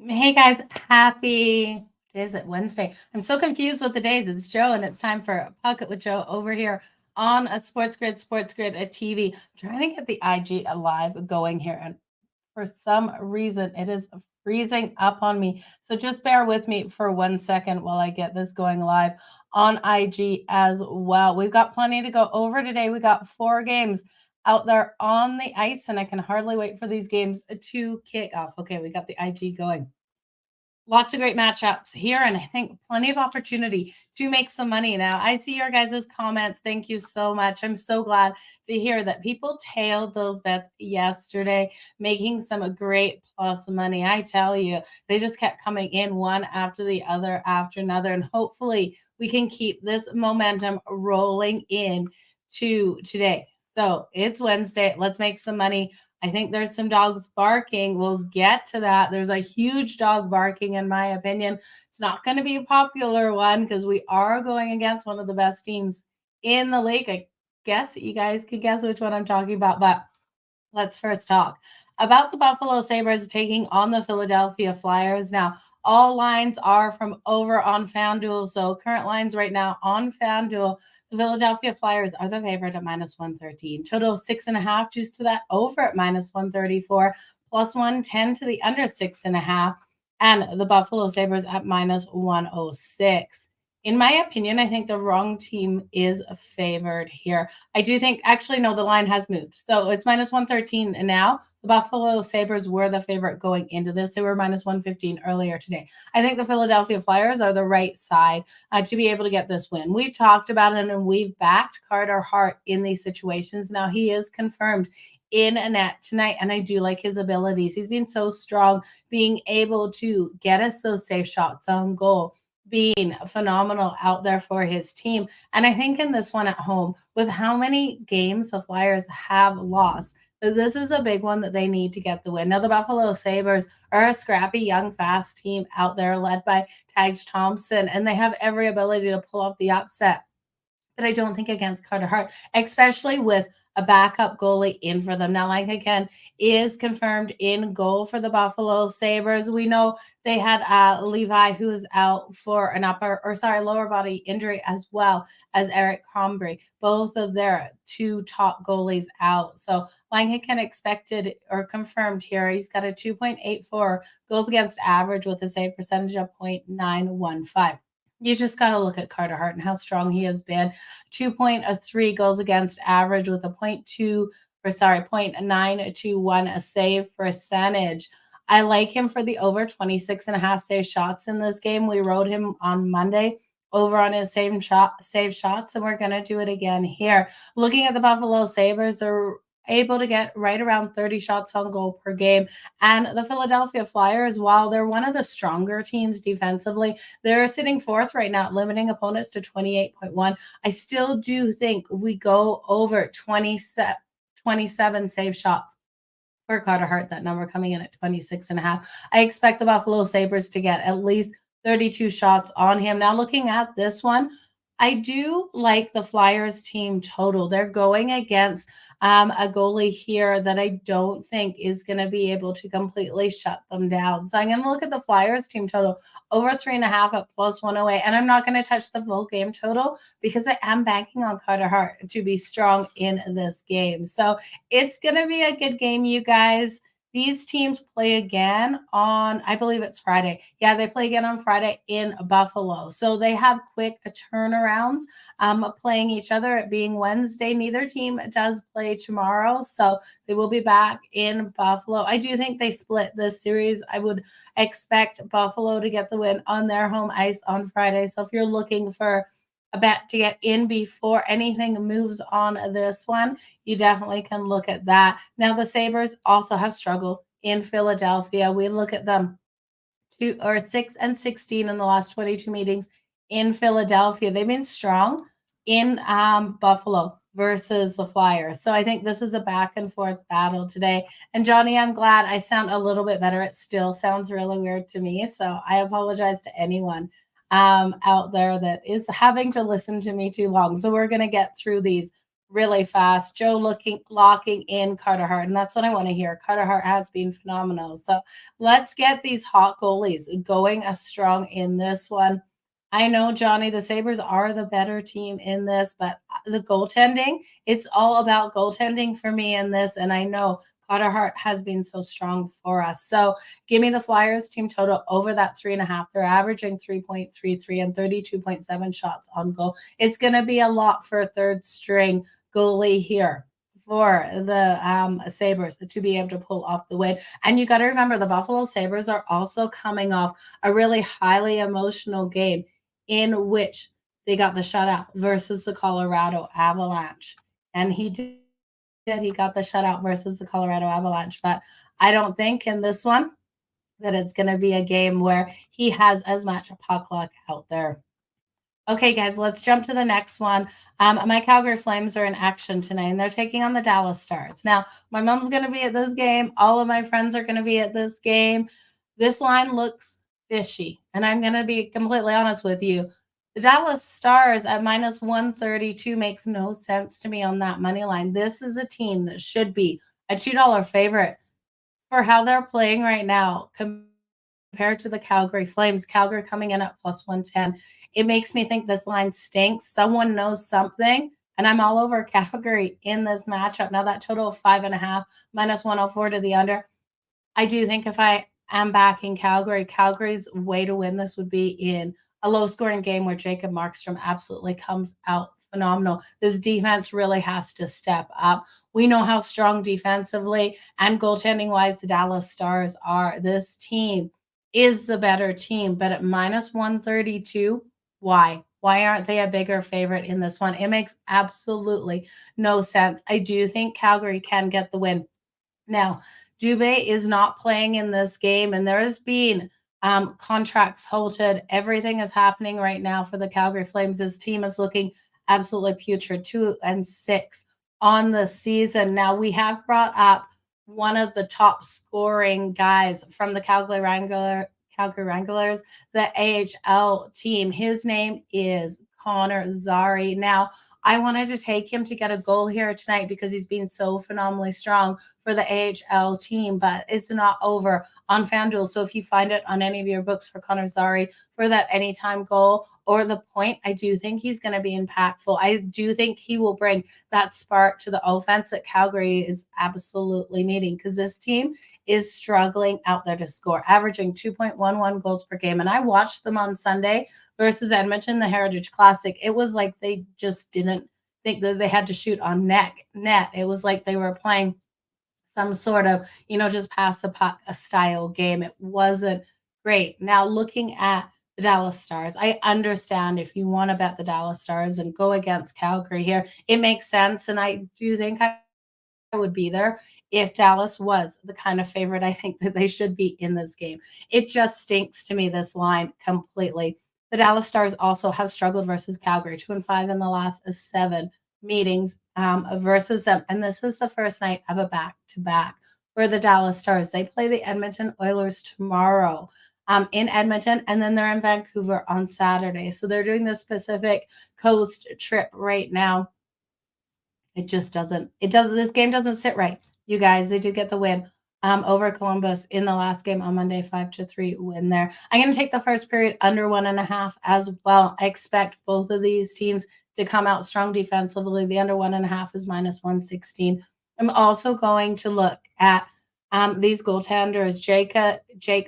Hey guys, happy is it Wednesday? I'm so confused with the days. It's Joe, and it's time for Pocket with Joe over here on a Sports Grid, a TV. Trying to get the IG live going here, and for some reason it is freezing up on me. So just bear with me for 1 second while I get this going live on IG as well. We've got plenty to go over today. We got 4 games out there on the ice, and I can hardly wait for these games to kick off. Okay, we got the IG going. Lots of great matchups here, and I think plenty of opportunity to make some money. Now, I see your guys' comments. Thank you so much. I'm so glad to hear that people tailed those bets yesterday, making some great plus money. I tell you, they just kept coming in one after the other after another, and hopefully we can keep this momentum rolling in to today. So it's Wednesday. Let's make some money. I think there's some dogs barking. We'll get to that. There's a huge dog barking, in my opinion. It's not going to be a popular one because we are going against one of the best teams in the league. I guess you guys could guess which one I'm talking about, but let's first talk about the Buffalo Sabres taking on the Philadelphia Flyers. Now, all lines are from over on FanDuel. So current lines right now on FanDuel, the Philadelphia Flyers are the favorite at -113. Total of 6.5, juice to that over at -134, +110 to the under 6.5, and the Buffalo Sabres at -106. In my opinion, I think the wrong team is favored here. I do think, actually, no, the line has moved. So it's -113 now. The Buffalo Sabres were the favorite going into this. They were -115 earlier today. I think the Philadelphia Flyers are the right side to be able to get this win. We've talked about it, and we've backed Carter Hart in these situations. Now he is confirmed in a net tonight, and I do like his abilities. He's been so strong, being able to get us those safe shots on goal, being phenomenal out there for his team. And I think in this one at home, with how many games the Flyers have lost, this is a big one that they need to get the win. Now, the Buffalo Sabres are a scrappy, young, fast team out there led by Tage Thompson, and they have every ability to pull off the upset. But I don't think against Carter Hart, especially with a backup goalie in for them. Now, like again, is confirmed in goal for the Buffalo Sabres. We know they had Levi, who is out for an lower body injury, as well as Eric Comrie, both of their 2 top goalies out. So Langham expected or confirmed here. He's got a 2.84 goals against average with a save percentage of 0.915. You just got to look at Carter Hart and how strong he has been. 2.3 goals against average with a 0.921 a save percentage. I like him for the over 26.5 save shots in this game. We rode him on Monday over on his save shots, and we're going to do it again here. Looking at the Buffalo Sabres, they're able to get right around 30 shots on goal per game. And the Philadelphia Flyers, while they're one of the stronger teams defensively, they're sitting 4th right now, limiting opponents to 28.1. I still do think we go over 27 save shots for Carter Hart, that number coming in at 26.5. I expect the Buffalo Sabres to get at least 32 shots on him. Now, looking at this one, I do like the Flyers team total. They're going against a goalie here that I don't think is going to be able to completely shut them down. So I'm going to look at the Flyers team total over 3.5 at +108. And I'm not going to touch the full game total because I am banking on Carter Hart to be strong in this game. So it's going to be a good game, you guys. These teams play again on, I believe it's Friday. Yeah, they play again on Friday in Buffalo. So they have quick turnarounds playing each other. It being Wednesday, neither team does play tomorrow. So they will be back in Buffalo. I do think they split this series. I would expect Buffalo to get the win on their home ice on Friday. So if you're looking for a bet to get in before anything moves on this one, you definitely can look at that. Now, the Sabres also have struggled in Philadelphia. We look at them 6-16 in the last 22 meetings in Philadelphia. They've been strong in Buffalo versus the Flyers. So I think this is a back and forth battle today. And Johnny, I'm glad I sound a little bit better. It still sounds really weird to me. So I apologize to anyone out there that is having to listen to me too long. So we're going to get through these really fast. Joe locking in Carter Hart, and that's what I want to hear. Carter Hart has been phenomenal. So let's get these hot goalies going strong in this one. I know, Johnny, the Sabres are the better team in this, but the goaltending, it's all about goaltending for me in this. And I know Carter Hart has been so strong for us. So give me the Flyers team total over that 3.5. They're averaging 3.33 and 32.7 shots on goal. It's going to be a lot for a third string goalie here for the Sabres to be able to pull off the win. And you got to remember the Buffalo Sabres are also coming off a really highly emotional game in which they got the shutout versus the Colorado Avalanche. And he did. He got the shutout versus the Colorado Avalanche. But I don't think in this one that it's going to be a game where he has as much puck luck out there. Okay, guys, let's jump to the next one. My Calgary Flames are in action tonight, and they're taking on the Dallas Stars. Now, my mom's going to be at this game. All of my friends are going to be at this game. This line looks fishy, and I'm going to be completely honest with you. The Dallas Stars at minus 132 makes no sense to me on that money line. This is a team that should be a $2 favorite for how they're playing right now compared to the Calgary Flames. Calgary coming in at plus 110. It makes me think this line stinks. Someone knows something, and I'm all over Calgary in this matchup. Now that total of 5.5 minus 104 to the under. I do think if I am backing Calgary, Calgary's way to win this would be in a low-scoring game where Jacob Markstrom absolutely comes out phenomenal. This defense really has to step up. We know how strong defensively and goaltending-wise the Dallas Stars are. This team is the better team, but at minus 132, why? Why aren't they a bigger favorite in this one? It makes absolutely no sense. I do think Calgary can get the win. Now, Dubé is not playing in this game, and there has been contracts halted. Everything is happening right now for the Calgary Flames. This team is looking absolutely putrid, 2-6 on the season. Now, we have brought up one of the top scoring guys from the Calgary Wranglers, the AHL team. His name is Connor Zary. Now, I wanted to take him to get a goal here tonight because he's been so phenomenally strong for the AHL team, but it's not over on FanDuel. So if you find it on any of your books for Connor Zary for that anytime goal or the point, I do think he's going to be impactful. I do think he will bring that spark to the offense that Calgary is absolutely needing because this team is struggling out there to score, averaging 2.11 goals per game. And I watched them on Sunday versus Edmonton, the Heritage Classic. It was like they just didn't think that they had to shoot on net. It was like they were playing some sort of, just pass the puck a style game. It wasn't great. Now, looking at the Dallas Stars, I understand if you want to bet the Dallas Stars and go against Calgary here, it makes sense. And I do think I would be there if Dallas was the kind of favorite I think that they should be in this game. It just stinks to me, this line completely. The Dallas Stars also have struggled versus Calgary, 2-5 in the last 7 meetings versus them. And this is the first night of a back-to-back for the Dallas Stars. They play the Edmonton Oilers tomorrow in Edmonton, and then they're in Vancouver on Saturday. So they're doing this Pacific Coast trip right now. This game doesn't sit right. You guys, they did get the win over Columbus in the last game on Monday, 5-3 win there. I'm going to take the first period under 1.5 as well. I expect both of these teams to come out strong defensively. The under 1.5 is minus 116. I'm also going to look at these goaltenders. Jake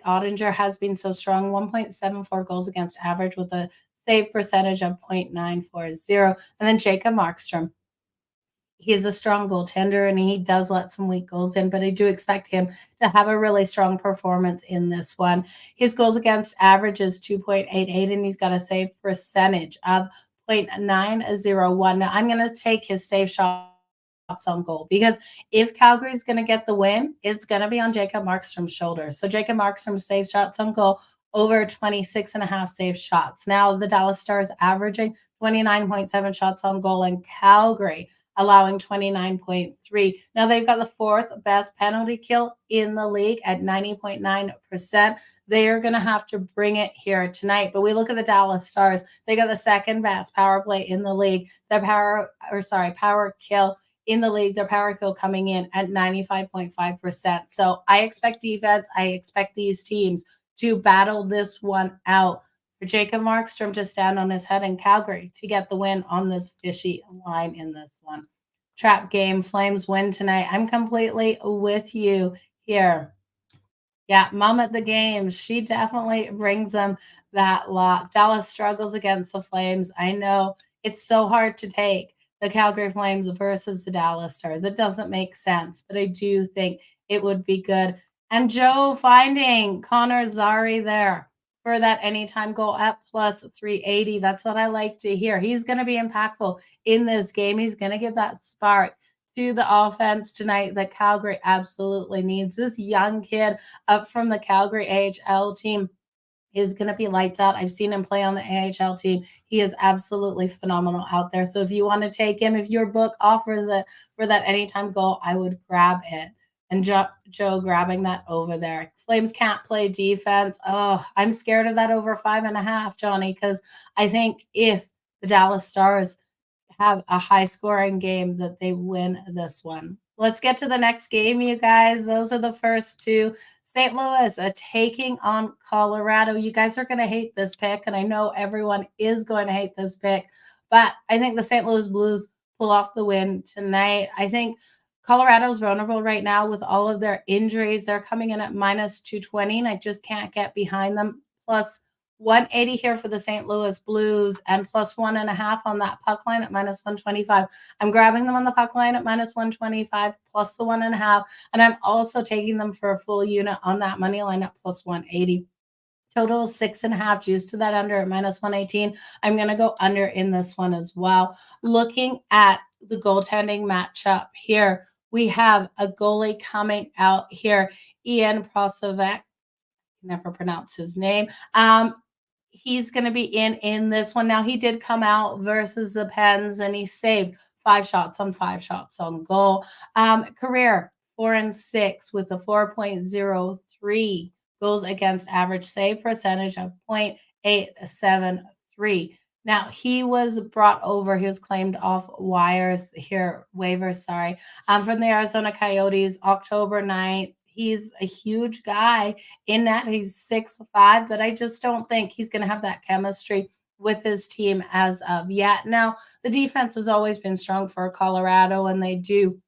Ottinger has been so strong, 1.74 goals against average with a save percentage of 0.940. And then Jacob Markstrom. He's a strong goaltender, and he does let some weak goals in, but I do expect him to have a really strong performance in this one. His goals against average is 2.88, and he's got a save percentage of 0.901. Now, I'm going to take his save shots on goal because if Calgary is going to get the win, it's going to be on Jacob Markstrom's shoulders. So Jacob Markstrom's save shots on goal over 26.5 save shots. Now, the Dallas Stars averaging 29.7 shots on goal, and Calgary allowing 29.3. Now they've got the fourth best penalty kill in the league at 90.9%. They are going to have to bring it here tonight. But we look at the Dallas Stars. They got the second best power play in the league. Their power kill in the league, their power kill coming in at 95.5%. So I expect defense. I expect these teams to battle this one out. For Jacob Markstrom to stand on his head in Calgary to get the win on this fishy line in this one. Trap game, Flames win tonight. I'm completely with you here. Yeah, mom at the games. She definitely brings them that lock. Dallas struggles against the Flames. I know it's so hard to take the Calgary Flames versus the Dallas Stars. It doesn't make sense, but I do think it would be good. And Joe finding Connor Zary there for that anytime goal at plus 380. That's what I like to hear. He's going to be impactful in this game. He's going to give that spark to the offense tonight that Calgary absolutely needs. This young kid up from the Calgary AHL team is going to be lights out. I've seen him play on the AHL team. He is absolutely phenomenal out there. So if you want to take him, if your book offers it for that anytime goal, I would grab it. And Joe grabbing that over there. Flames can't play defense. Oh, I'm scared of that over 5.5, Johnny, because I think if the Dallas Stars have a high scoring game that they win this one. Let's get to the next game, you guys. Those are the first two. St. Louis taking on Colorado. You guys are going to hate this pick, and I know everyone is going to hate this pick, but I think the St. Louis Blues pull off the win tonight. I think Colorado's vulnerable right now with all of their injuries. They're coming in at minus 220, and I just can't get behind them. Plus 180 here for the St. Louis Blues and plus 1.5 on that puck line at minus 125. I'm grabbing them on the puck line at minus 125 plus the 1.5. And I'm also taking them for a full unit on that money line at plus 180. Total of 6.5, juice to that under at minus 118. I'm going to go under in this one as well. Looking at the goaltending matchup here, we have a goalie coming out here, Ian Prosovek. Never pronounce his name. He's going to be in this one. Now, he did come out versus the Pens, and he saved 5 shots on goal. Career 4-6 with a 4.03 goals against average save percentage of 0.873. Now, he was brought over. He was claimed off waivers, from the Arizona Coyotes, October 9th. He's a huge guy in that. He's 6'5", but I just don't think he's going to have that chemistry with his team as of yet. Now, the defense has always been strong for Colorado, and they do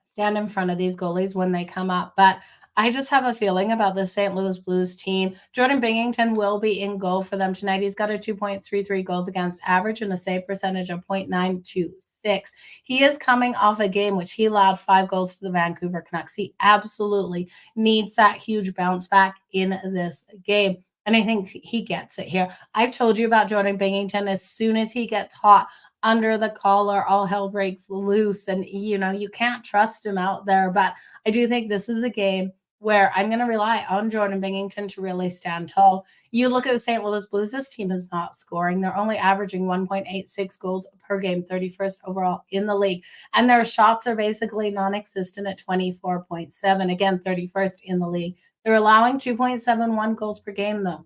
stand in front of these goalies when they come up. But I just have a feeling about the St. Louis Blues team. Jordan Binnington will be in goal for them tonight. He's got a 2.33 goals against average and a save percentage of 0.926. He is coming off a game which he allowed 5 goals to the Vancouver Canucks. He absolutely needs that huge bounce back in this game. And I think he gets it here. I've told you about Jordan Binnington. As soon as he gets hot under the collar, all hell breaks loose. And, you can't trust him out there. But I do think this is a game where I'm going to rely on Jordan Binnington to really stand tall. You look at the St. Louis Blues, this team is not scoring. They're only averaging 1.86 goals per game, 31st overall in the league. And their shots are basically non-existent at 24.7, again, 31st in the league. They're allowing 2.71 goals per game, though,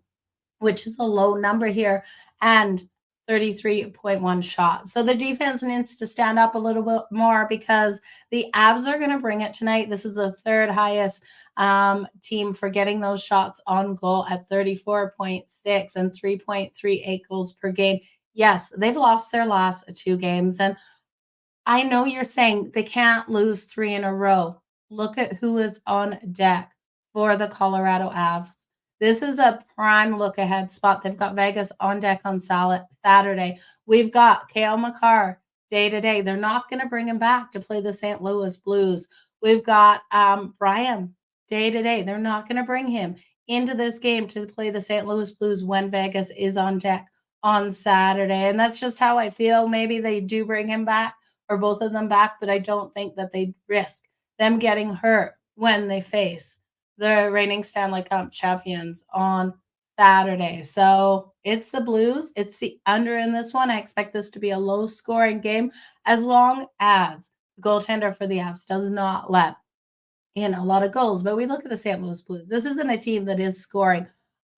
which is a low number here, and 33.1 shots. So the defense needs to stand up a little bit more because the Avs are going to bring it tonight. This is the third highest team for getting those shots on goal at 34.6 and 3.38 goals per game. Yes, they've lost their last 2 games. And I know you're saying they can't lose 3 in a row. Look at who is on deck for the Colorado Avs. This is a prime look-ahead spot. They've got Vegas on deck on Saturday. We've got Cale Makar day-to-day. They're not going to bring him back to play the St. Louis Blues. We've got Brian day-to-day. They're not going to bring him into this game to play the St. Louis Blues when Vegas is on deck on Saturday. And that's just how I feel. Maybe they do bring him back or both of them back, but I don't think that they risk them getting hurt when they face the reigning Stanley Cup champions on Saturday. So it's the Blues. It's the under in this one. I expect this to be a low scoring game as long as the goaltender for the Avs does not let in a lot of goals. But we look at the St. Louis Blues. This isn't a team that is scoring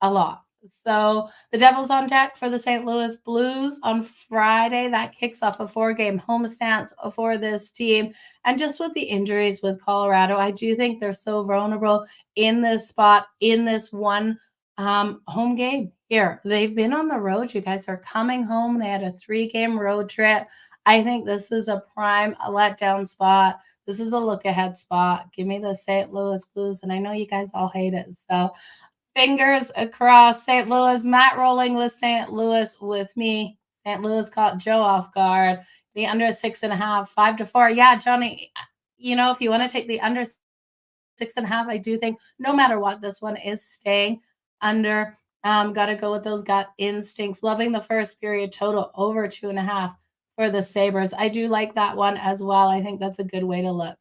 a lot. So the Devils on deck for the St. Louis Blues on Friday. That kicks off a 4-game homestand for this team. And just with the injuries with Colorado, I do think they're so vulnerable in this spot, in this one home game here. They've been on the road. You guys are coming home. They had a 3-game road trip. I think this is a prime letdown spot. This is a look ahead spot. Give me the St. Louis Blues. And I know you guys all hate it. So fingers across St. Louis. Matt rolling with St. Louis with me. St. Louis caught Joe off guard. The under 6.5, 5-4. Yeah, Johnny, if you want to take the under 6.5, I do think no matter what, this one is staying under. Got to go with those gut instincts. Loving the first period total over 2.5 for the Sabres. I do like that one as well. I think that's a good way to look.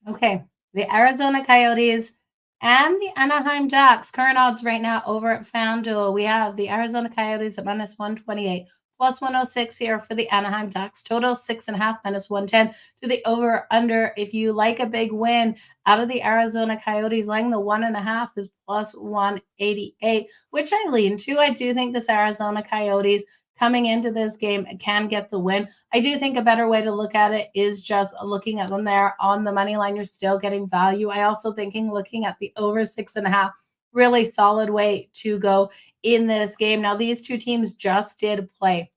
Okay, the Arizona Coyotes and the Anaheim Ducks. Current odds right now over at FanDuel. We have the Arizona Coyotes at -128, plus 106 here for the Anaheim Ducks. Total 6.5, -110 to the over under. If you like a big win out of the Arizona Coyotes, laying the 1.5 is plus 188, which I lean to. I do think this Arizona Coyotes coming into this game can get the win. I do think a better way to look at it is just looking at them there on the money line. You're still getting value. I also thinking looking at the over 6.5, really solid way to go in this game. Now, these two teams just did play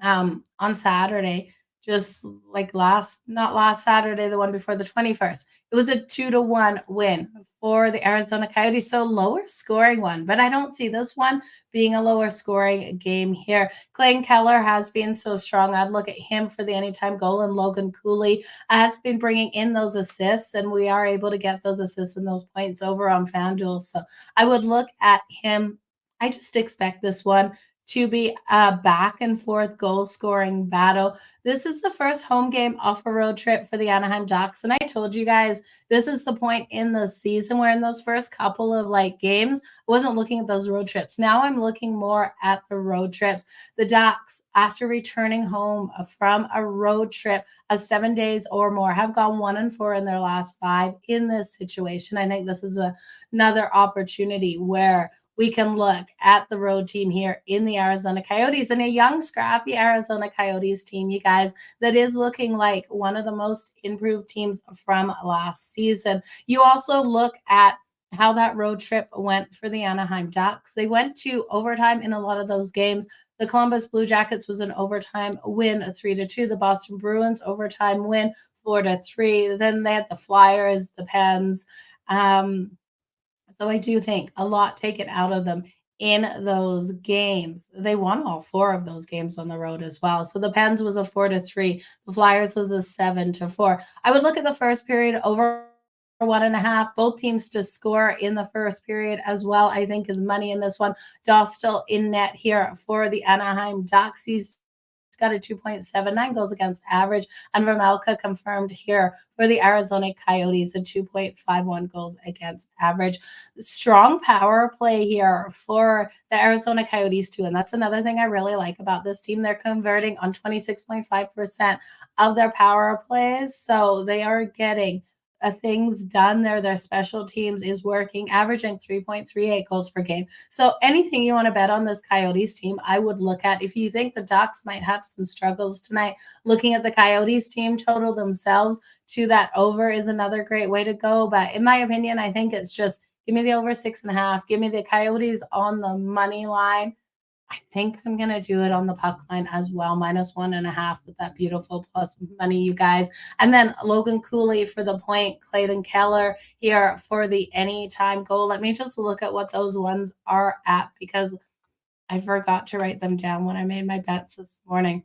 on Saturday, just like not last Saturday, the one before the 21st. It was a 2-1 win for the Arizona Coyotes. So lower scoring one, but I don't see this one being a lower scoring game here. Clayton Keller has been so strong. I'd look at him for the anytime goal, and Logan Cooley has been bringing in those assists, and we are able to get those assists and those points over on FanDuel. So I would look at him. I just expect this one to be a back and forth goal scoring battle. This is the first home game off a road trip for the Anaheim Ducks. And I told you guys, this is the point in the season where in those first couple of games, I wasn't looking at those road trips. Now I'm looking more at the road trips. The Ducks, after returning home from a road trip of 7 days or more, have gone 1-4 in their last 5 in this situation. I think this is another opportunity where we can look at the road team here in the Arizona Coyotes, and a young, scrappy Arizona Coyotes team, you guys, that is looking like one of the most improved teams from last season. You also look at how that road trip went for the Anaheim Ducks. They went to overtime in a lot of those games. The Columbus Blue Jackets was an overtime win, a 3-2. The Boston Bruins overtime win, 4-3. Then they had the Flyers, the Pens. So I do think a lot taken out of them in those games. They won all 4 of those games on the road as well. So the Pens was a 4-3. The Flyers was a 7-4. I would look at the first period over 1.5. Both teams to score in the first period as well, I think, is money in this one. Dostal in net here for the Anaheim Ducks. He's got a 2.79 goals against average. And Vermelka confirmed here for the Arizona Coyotes, a 2.51 goals against average. Strong power play here for the Arizona Coyotes too. And that's another thing I really like about this team. They're converting on 26.5% of their power plays. So they are getting things done there. Their special teams is working, averaging 3.38 goals per game. So anything you want to bet on this Coyotes team, I would look at. If you think the Ducks might have some struggles tonight, looking at the Coyotes team total themselves to that over is another great way to go. But in my opinion, I think it's just give me the over 6.5. Give me the Coyotes on the money line. I think I'm going to do it on the puck line as well, -1.5 with that beautiful plus money, you guys. And then Logan Cooley for the point, Clayton Keller here for the anytime goal. Let me just look at what those ones are at because I forgot to write them down when I made my bets this morning.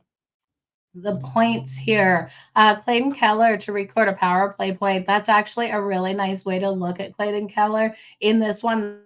The points here, Clayton Keller to record a power play point. That's actually a really nice way to look at Clayton Keller in this one.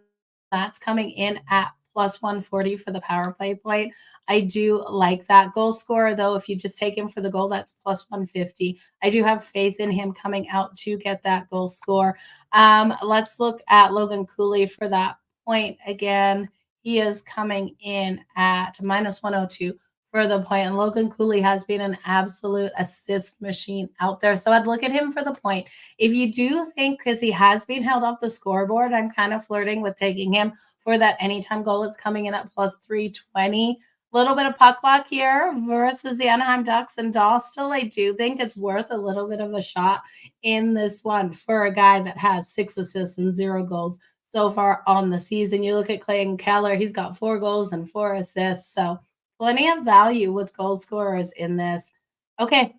That's coming in at plus 140 for the power play point. I do like that. Goal scorer, though, if you just take him for the goal, that's plus 150. I do have faith in him coming out to get that goal score. Let's look at Logan Cooley for that point again. He is coming in at minus 102 for the point. And Logan Cooley has been an absolute assist machine out there. So I'd look at him for the point. If you do think, because he has been held off the scoreboard, I'm kind of flirting with taking him for that anytime goal. It's coming in at plus 320. Little bit of puck luck here versus the Anaheim Ducks and Dostal. I do think it's worth a little bit of a shot in this one for a guy that has 6 assists and 0 goals so far on the season. You look at Clayton Keller, he's got 4 goals and 4 assists. So plenty of value with goal scorers in this. Okay,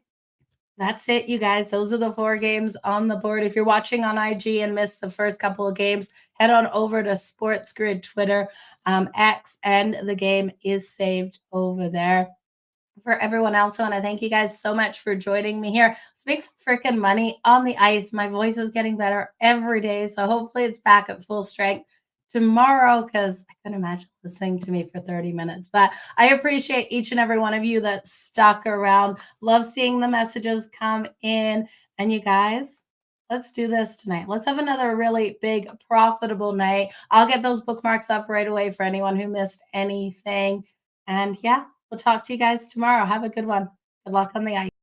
that's it, you guys. Those are the 4 games on the board. If you're watching on IG and missed the first couple of games, head on over to Sports Grid Twitter, X, and the game is saved over there. For everyone else, I want to thank you guys so much for joining me here. Let's make some freaking money on the ice. My voice is getting better every day, so hopefully it's back at full strength tomorrow, because I couldn't imagine listening to me for 30 minutes. But I appreciate each and every one of you that stuck around. Love seeing the messages come in. And you guys, let's do this tonight. Let's have another really big, profitable night. I'll get those bookmarks up right away for anyone who missed anything. And yeah, we'll talk to you guys tomorrow. Have a good one. Good luck on the ice.